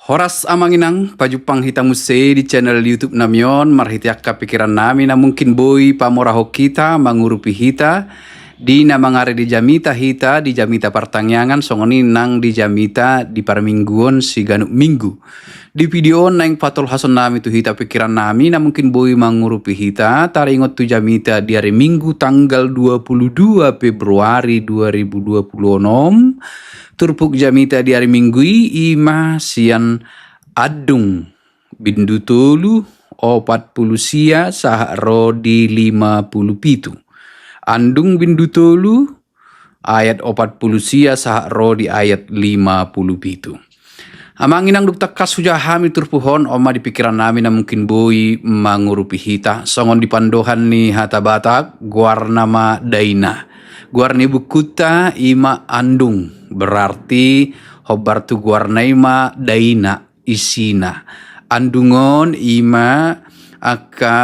Horas amanginang pajupang hitamuse di channel YouTube namion marhitiak pikiran nami na mungkin boy pamoraho kita mangurupi hita di namangare di jamita partangyangan songoni nang di jamita di parmingguon si ganuk minggu. Di video nang patol hason nami tu hita pikiran nami na mungkin boy mangurupi hita taringot tu jamita di hari Minggu tanggal 22 Februari 2026. Turpuk jamita di hari Minggu ima sian adung bindu tolu 40 sia sah rodi 50 pitu. Andung bindu tolu ayat 40 sia sah rodi ayat 50 pitu. Amangin ang dukta kasujahami turpuhon oma di pikiran namin na mungkin boy mangurupi hita. Songon di pandohan ni hata batak guarnama daina. Guarni bukuta ima andung berarti hobar tu guarna ima daina isina. Andungon ima aka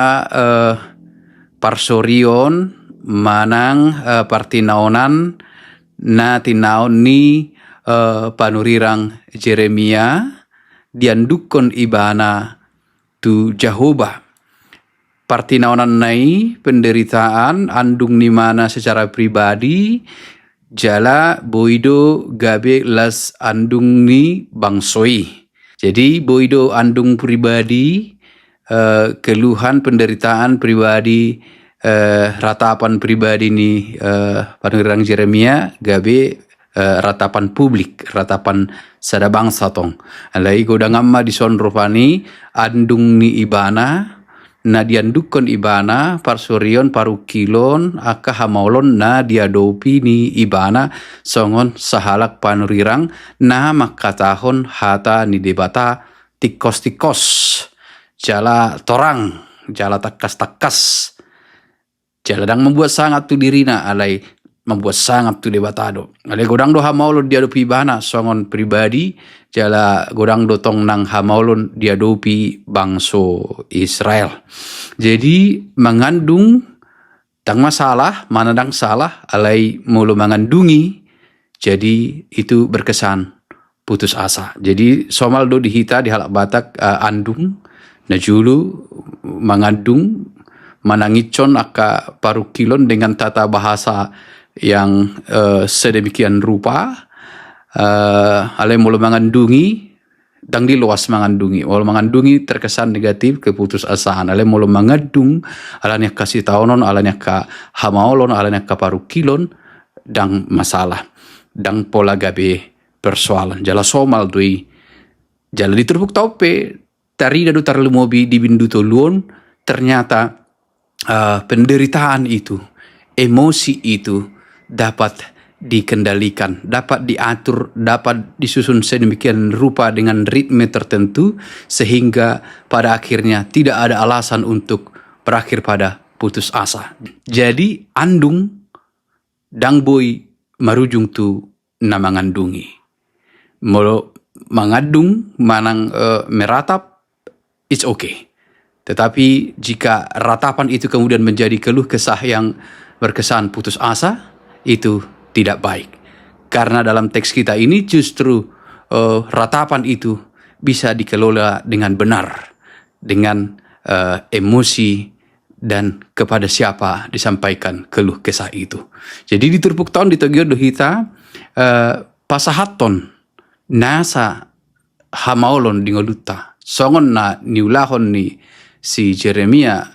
parsorion manang partinaonan na tinaon ni panurirang Jeremia diandukon ibana tu Jehovah. Partinaonan nai penderitaan andung ni mana secara pribadi jala boido gabe las andung ni bangsoi. Jadi boido andung pribadi keluhan penderitaan pribadi ratapan pribadi ni panurirang Jeremia gabe ratapan publik, ratapan sada bangsa tong. Alai godang amma dison rupani andung ni ibana na diandukon ibana parsorion parukilon aka hamaulon na diadopi ni ibana songon sahalak panurirang na makatahon hata ni debata tikos jala torang jala takas jala dang membuat sangat tu dirina alai membuat sangat tu debatado. Alai godang do hamaulon diadopi ibana songon pribadi jala godang dotong nang hamaulon diadopi bangso Israel. Jadi mengandung dang masalah mana dang salah alai mulu mengandungi jadi itu berkesan putus asa. Jadi somal do dihita di halak batak andung na julu mengandung manangicon aka parukilon dengan tata bahasa yang sedemikian rupa alai mulu mengandungi dang di luas mengandungi. Walau mengandungi terkesan negatif keputusasaan. Alai mulu mengandung alanya kasih taonon alanya ka hamaolon alanya ka parukilon dang masalah dang pola gabe persoalan jala somal doi jala diterbuk taupe tari dadu tarlumobi di bindu toluon ternyata penderitaan itu emosi itu dapat dikendalikan, dapat diatur, dapat disusun sedemikian rupa dengan ritme tertentu sehingga pada akhirnya tidak ada alasan untuk berakhir pada putus asa. Jadi andung dang boy marujung tu na mangandungi. Molo mengandung manang meratap it's okay. Tetapi jika ratapan itu kemudian menjadi keluh kesah yang berkesan putus asa, itu tidak baik. Karena dalam teks kita ini justru ratapan itu bisa dikelola dengan benar, dengan emosi dan kepada siapa disampaikan keluh kesah itu. Jadi di turpuk tahun di Togyo dohita pasahaton nasa hamaolon dingoluta songon na niulahon ni si Jeremia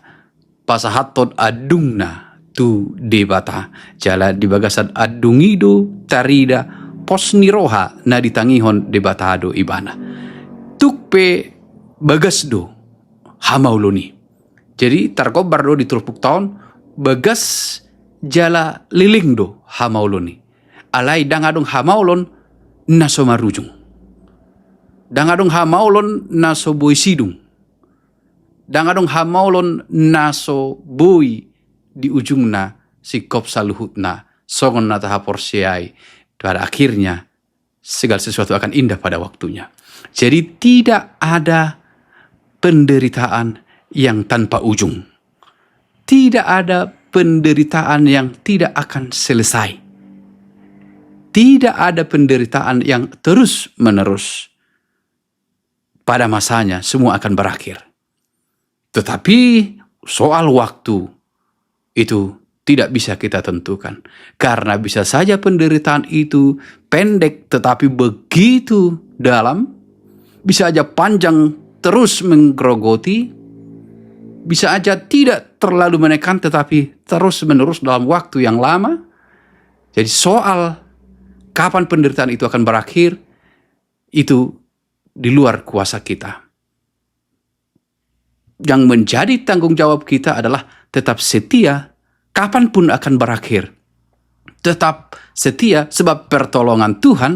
pasahaton adungna tu debata jala di bagasan adungido tarida posniroha na ditangihon debatado ibana tukpe bagasdo hamauloni. Jadi tarkobar do di turpuk tahun bagas jala liling do hamauloni alai dangadong hamaulon naso marujung dangadong hamaulon naso boy sidung dangadong hamaulon naso boy di ujungna sikop saluhutna songon na tahapor siai pada akhirnya segala sesuatu akan indah pada waktunya. Jadi tidak ada penderitaan yang tanpa ujung, tidak ada penderitaan yang tidak akan selesai, tidak ada penderitaan yang terus menerus. pada masanya semua akan berakhir. Tetapi soal waktu itu tidak bisa kita tentukan. Karena bisa saja penderitaan itu pendek tetapi begitu dalam. Bisa aja panjang terus menggerogoti. Bisa aja tidak terlalu menekan tetapi terus menerus dalam waktu yang lama. Jadi soal kapan penderitaan itu akan berakhir, itu di luar kuasa kita. Yang menjadi tanggung jawab kita adalah tetap setia, kapanpun akan berakhir. Tetap setia sebab pertolongan Tuhan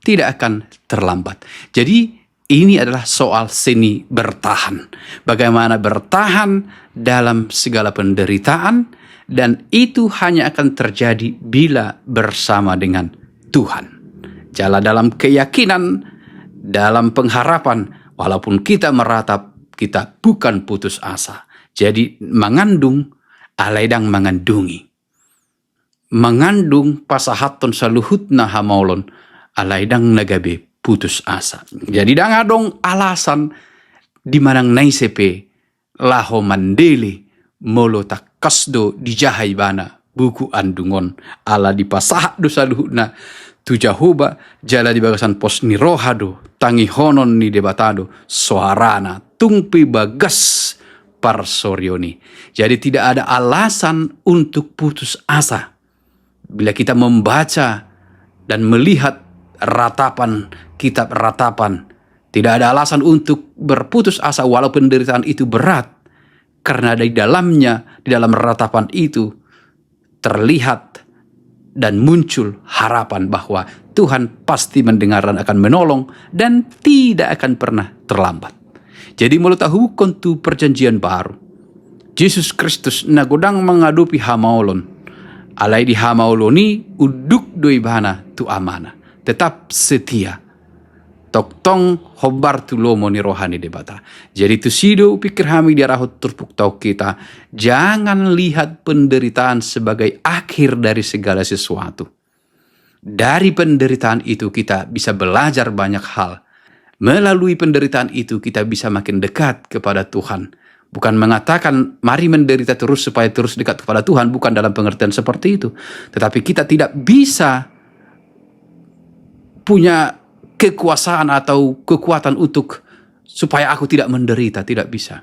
tidak akan terlambat. Jadi ini adalah soal seni bertahan. Bagaimana bertahan dalam segala penderitaan, dan itu hanya akan terjadi bila bersama dengan Tuhan. Jalan dalam keyakinan, dalam pengharapan, walaupun kita meratap, kita bukan putus asa. Jadi mengandung, alaidang mengandungi. Mengandung pasahaton saluhutna hamaulon, alaidang nagabe putus asa. Jadi dangadong alasan di manang naisepe laho mandele molo takasdo di jahai bana buku andungon ala di pasahat do saluhutna tu Jahoba jala di bagasan pos ni rohado tangi honon ni debatado suarana tungpi bagas parsorioni. Jadi tidak ada alasan untuk putus asa bila kita membaca dan melihat ratapan kitab ratapan. Tidak ada alasan untuk berputus asa walau penderitaan itu berat, karena di dalamnya, di dalam ratapan itu terlihat dan muncul harapan bahwa Tuhan pasti mendengar dan akan menolong dan tidak akan pernah terlambat. Jadi mulut tahu kontu perjanjian baru. Yesus Kristus nagodang mengadupi hamaulon. Alai di hamauloni uduk doi bana tu amana. Tetap setia. Toktong hobar tu lomo ni rohani debata. Jadi tu sido pikir kami di arah turpuk tau kita. Jangan lihat penderitaan sebagai akhir dari segala sesuatu. Dari penderitaan itu kita bisa belajar banyak hal. Melalui penderitaan itu kita bisa makin dekat kepada Tuhan. Bukan mengatakan mari menderita terus supaya terus dekat kepada Tuhan. Bukan dalam pengertian seperti itu. Tetapi kita tidak bisa punya kekuasaan atau kekuatan untuk supaya aku tidak menderita. Tidak bisa.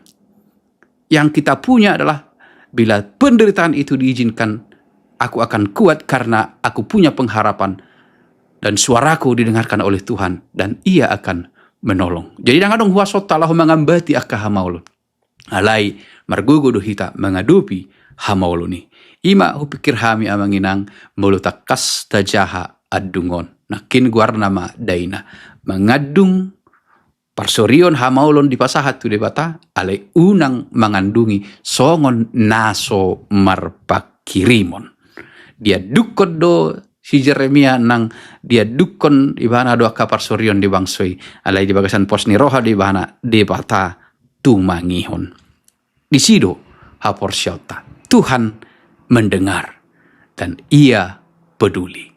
Yang kita punya adalah bila penderitaan itu diizinkan, aku akan kuat karena aku punya pengharapan. Dan suaraku didengarkan oleh Tuhan. Dan ia akan menolong. Jadi dangadong huasot talahu mengambati akka hamaulun. Alai margugo hita mengadupi hamauluni. Ima hupikir hami amanginang mulutakas tajaha adungon. Nakin guar nama daina. Mengadung parsorion hamaulon di pasahat tu debata. Alai unang mengandungi songon naso marpakirimon. Dia dukod do si Jeremia nang dia dukon ibana doa kapar sorion di bangsoi alai di bagasan pos ni roha di bana debata tumangihon. Di sido hapor syauta Tuhan mendengar dan ia peduli.